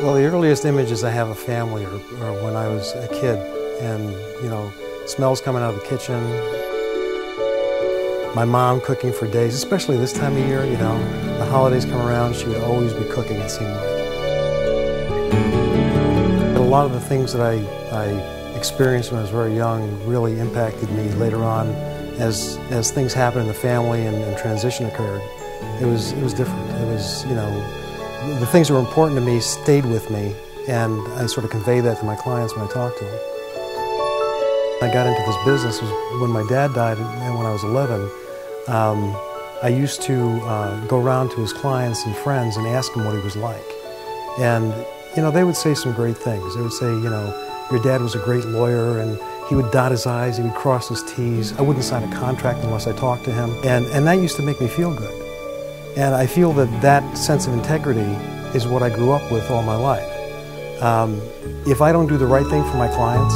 Well, the earliest images I have of family are when I was a kid, and smells coming out of the kitchen, my mom cooking for days, especially this time of year. The holidays come around, she would always be cooking, it seemed like. But a lot of the things that I experienced when I was very young really impacted me later on as things happened in the family and transition occurred. It was different. It was, the things that were important to me stayed with me, and I sort of convey that to my clients when I talk to them. I got into this business when my dad died, and when I was 11. I used to go around to his clients and friends and ask him what he was like. And, they would say some great things. They would say, your dad was a great lawyer, and he would dot his I's, he would cross his T's. I wouldn't sign a contract unless I talked to him. And that used to make me feel good. And I feel that sense of integrity is what I grew up with all my life. If I don't do the right thing for my clients,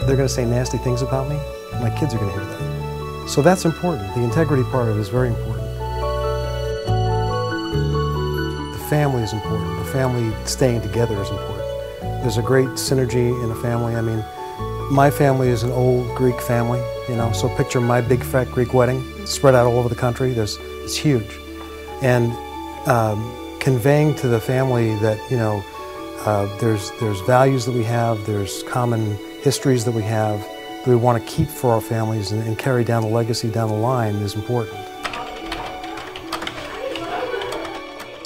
they're going to say nasty things about me. My kids are going to hear that. So that's important. The integrity part of it is very important. The family is important. The family staying together is important. There's a great synergy in a family. I mean, my family is an old Greek family, so picture my big fat Greek wedding spread out all over the country. It's huge. And conveying to the family that, there's values that we have, there's common histories that we have, that we want to keep for our families and carry down the legacy down the line is important.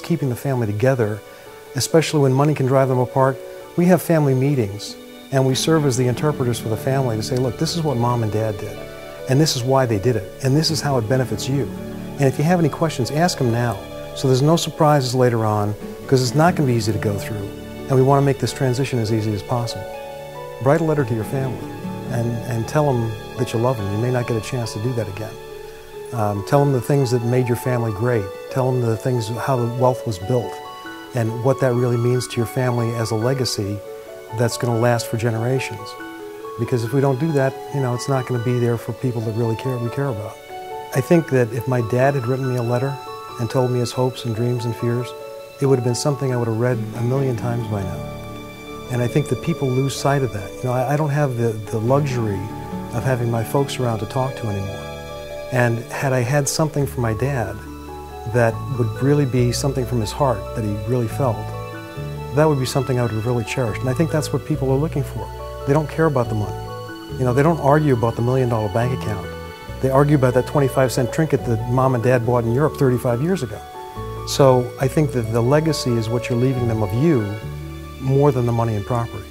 Keeping the family together, especially when money can drive them apart, we have family meetings, and we serve as the interpreters for the family to say, look, this is what mom and dad did, and this is why they did it, and this is how it benefits you. And if you have any questions, ask them now, so there's no surprises later on, because it's not going to be easy to go through, and we want to make this transition as easy as possible. Write a letter to your family and tell them that you love them. You may not get a chance to do that again. Tell them the things that made your family great. Tell them the things, how the wealth was built, and what that really means to your family as a legacy that's going to last for generations. Because if we don't do that, it's not going to be there for people that really we care about. I think that if my dad had written me a letter and told me his hopes and dreams and fears, it would have been something I would have read a million times by now. And I think that people lose sight of that. I don't have the luxury of having my folks around to talk to anymore. And had I had something from my dad that would really be something from his heart that he really felt, that would be something I would have really cherished. And I think that's what people are looking for. They don't care about the money. They don't argue about the $1 million bank account. They argue about that 25-cent trinket that mom and dad bought in Europe 35 years ago. So I think that the legacy is what you're leaving them of you more than the money and property.